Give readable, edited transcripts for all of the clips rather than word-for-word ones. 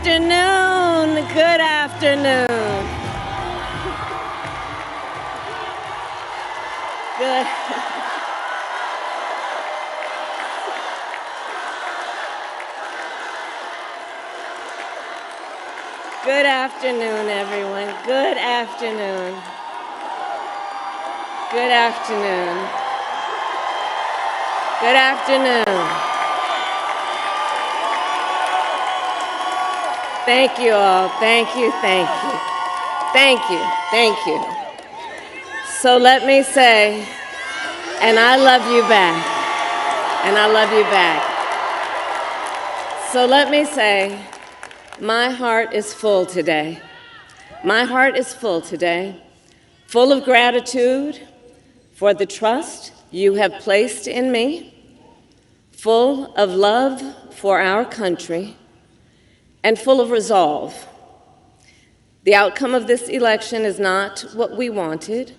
afternoon. Good afternoon. Good. Good afternoon, everyone. Good afternoon. Good afternoon. Good afternoon. Thank you all. Thank you, thank you. Thank you, thank you. So let me say, and I love you back. And I love you back. So let me say, my heart is full today. My heart is full today, full of gratitude for the trust you have placed in me, full of love for our country, and full of resolve. The outcome of this election is not what we wanted,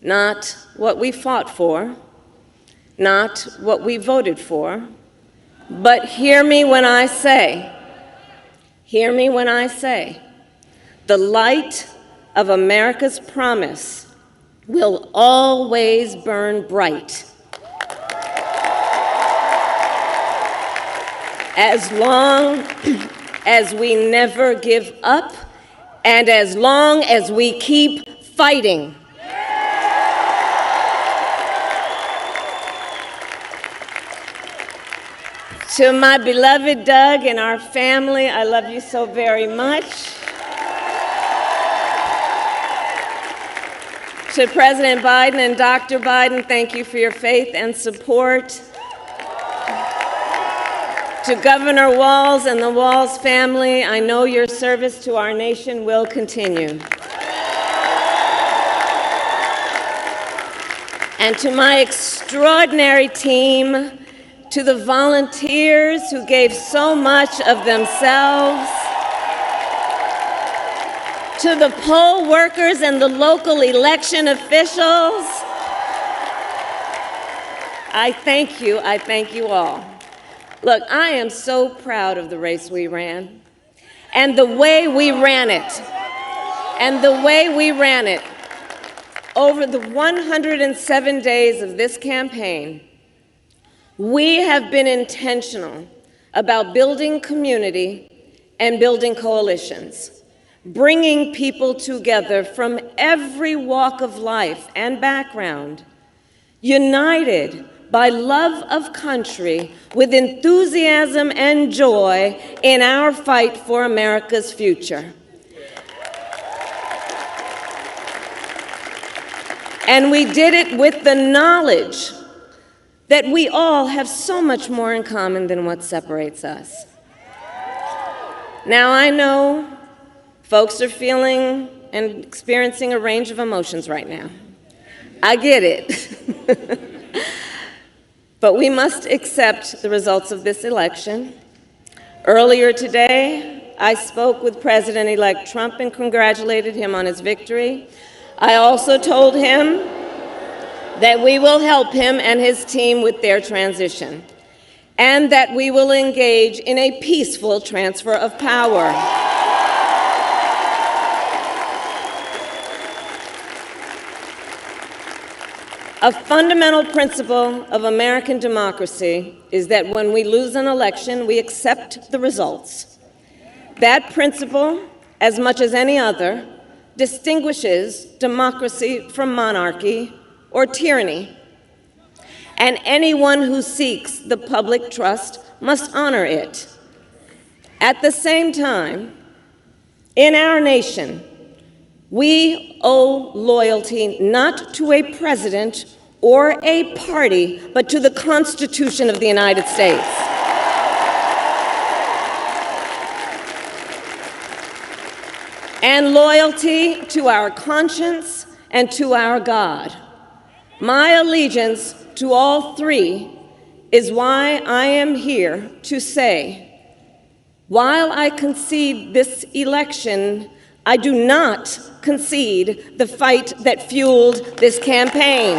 not what we fought for, not what we voted for, but hear me when I say, the light of America's promise will always burn bright. As long as we never give up, and as long as we keep fighting. To my beloved Doug and our family, I love you so very much. To President Biden and Dr. Biden, thank you for your faith and support. To Governor Walz and the Walz family, I know your service to our nation will continue. And to my extraordinary team, to the volunteers who gave so much of themselves, to the poll workers and the local election officials, I thank you all. Look, I am so proud of the race we ran, and the way we ran it, Over the 107 days of this campaign, we have been intentional about building community and building coalitions, bringing people together from every walk of life and background, united by love of country with enthusiasm and joy in our fight for America's future. And we did it with the knowledge that we all have so much more in common than what separates us. Now, I know folks are feeling and experiencing a range of emotions right now. I get it. But we must accept the results of this election. Earlier today, I spoke with President-elect Trump and congratulated him on his victory. I also told him that we will help him and his team with their transition, and that we will engage in a peaceful transfer of power. A fundamental principle of American democracy is that when we lose an election, we accept the results. That principle, as much as any other, distinguishes democracy from monarchy or tyranny. And anyone who seeks the public trust must honor it. At the same time, in our nation, we owe loyalty not to a president or a party, but to the Constitution of the United States. And loyalty to our conscience and to our God. My allegiance to all three is why I am here to say, while I concede this election, I do not concede the fight that fueled this campaign.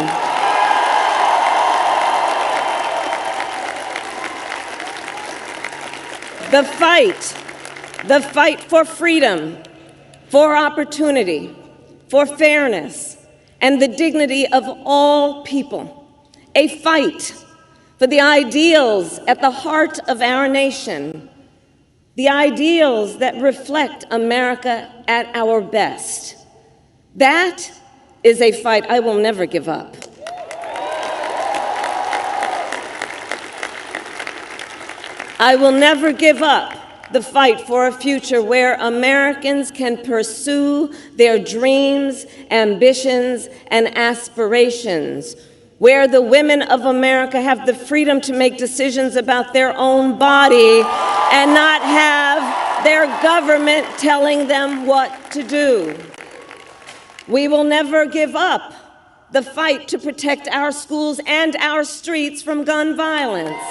The fight for freedom, for opportunity, for fairness, and the dignity of all people. A fight for the ideals at the heart of our nation, the ideals that reflect America at our best. That is a fight I will never give up. I will never give up the fight for a future where Americans can pursue their dreams, ambitions, and aspirations, where the women of America have the freedom to make decisions about their own body and not have their government telling them what to do. We will never give up the fight to protect our schools and our streets from gun violence.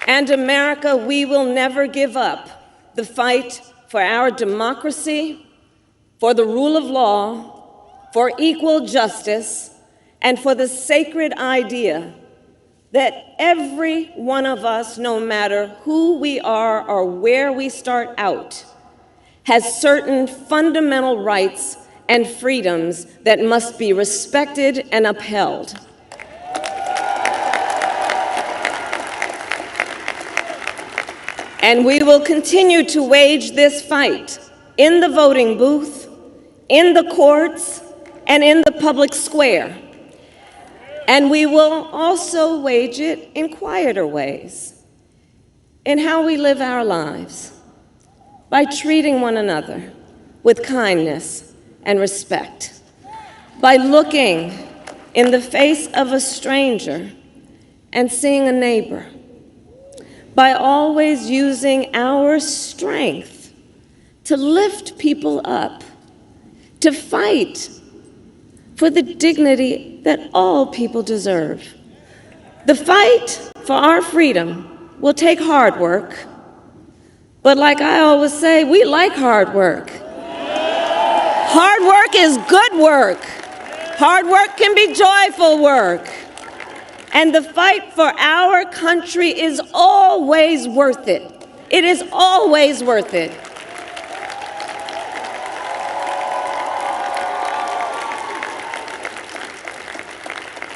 And America, we will never give up the fight for our democracy, for the rule of law, for equal justice, and for the sacred idea that every one of us, no matter who we are or where we start out, has certain fundamental rights and freedoms that must be respected and upheld. And we will continue to wage this fight in the voting booth, in the courts, and in the public square. And we will also wage it in quieter ways, in how we live our lives, by treating one another with kindness and respect, by looking in the face of a stranger and seeing a neighbor, by always using our strength to lift people up, to fight for the dignity that all people deserve. The fight for our freedom will take hard work, but like I always say, we like hard work. Hard work is good work. Hard work can be joyful work. And the fight for our country is always worth it. It is always worth it.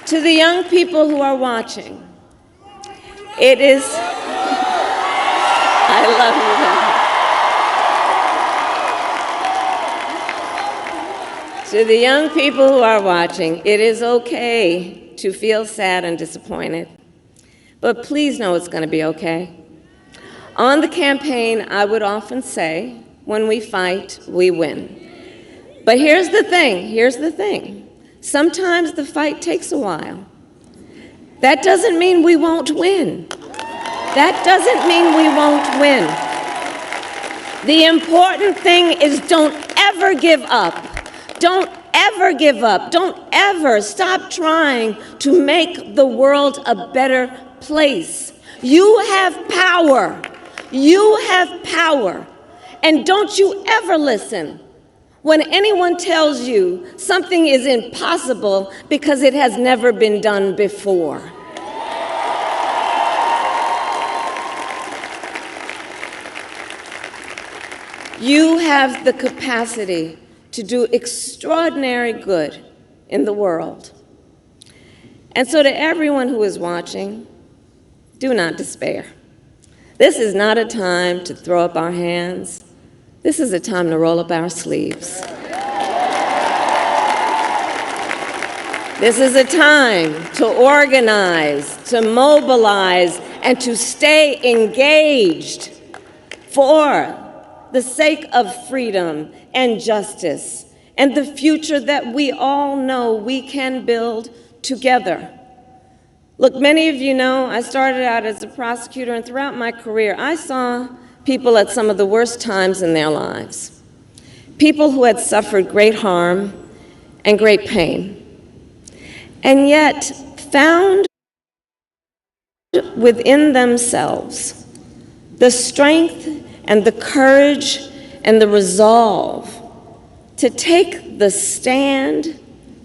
To the young people who are watching, it is, I love you. To the young people who are watching, it is okay to feel sad and disappointed, but please know it's going to be okay. On the campaign, I would often say, when we fight, we win. But here's the thing. Sometimes the fight takes a while. That doesn't mean we won't win. That doesn't mean we won't win. The important thing is don't ever give up. Don't ever give up. Don't ever stop trying to make the world a better place. You have power. You have power. And don't you ever listen when anyone tells you something is impossible because it has never been done before. You have the capacity to do extraordinary good in the world. And so to everyone who is watching, do not despair. This is not a time to throw up our hands. This is a time to roll up our sleeves. This is a time to organize, to mobilize, and to stay engaged for the sake of freedom and justice and the future that we all know we can build together. Look, many of you know I started out as a prosecutor, and throughout my career, I saw people at some of the worst times in their lives. People who had suffered great harm and great pain, and yet found within themselves the strength and the courage and the resolve to take the stand,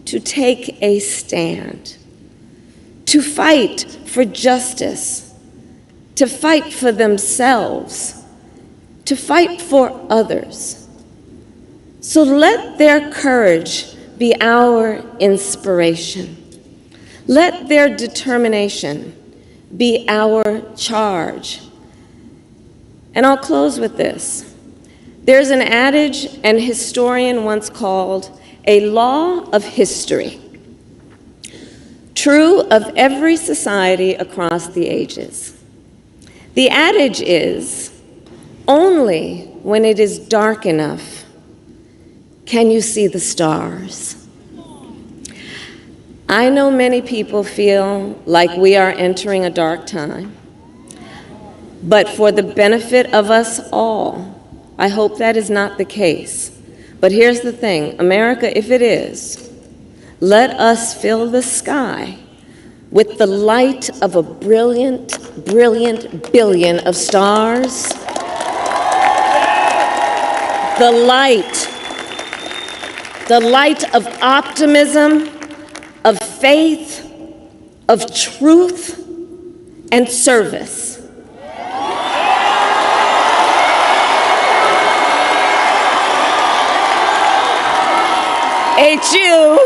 to take a stand, to fight for justice, to fight for themselves, to fight for others. So let their courage be our inspiration. Let their determination be our charge. And I'll close with this. There's an adage an historian once called a law of history, true of every society across the ages. The adage is, only when it is dark enough can you see the stars. I know many people feel like we are entering a dark time, but for the benefit of us all, I hope that is not the case. But here's the thing, America, if it is, let us fill the sky with the light of a brilliant, brilliant billion of stars. The light of optimism, of faith, of truth, and service. HU.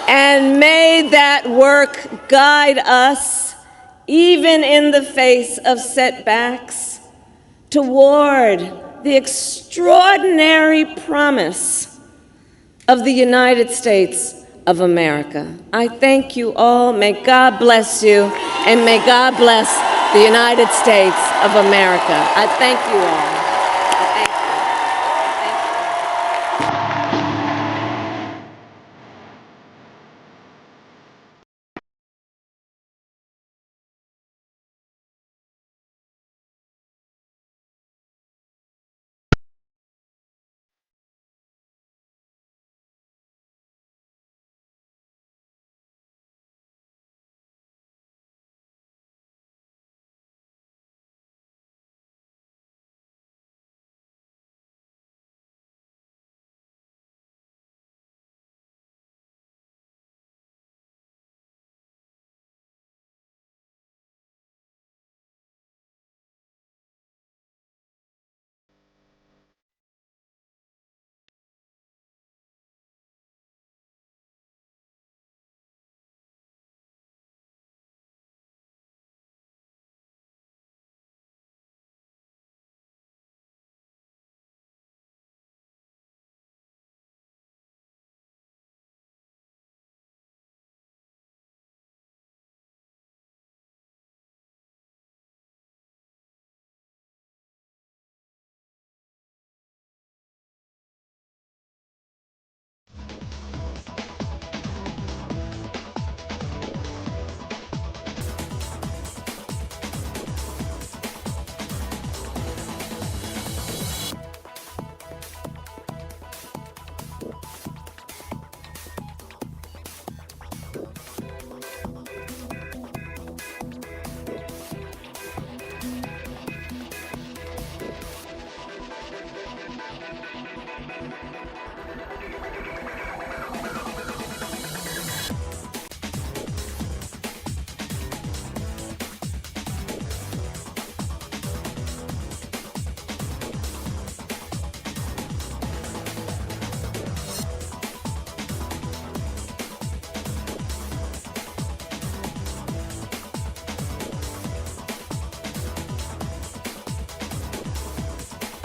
And may that work guide us, even in the face of setbacks, toward the extraordinary promise of the United States of America. I thank you all. May God bless you, and may God bless the United States of America. I thank you all.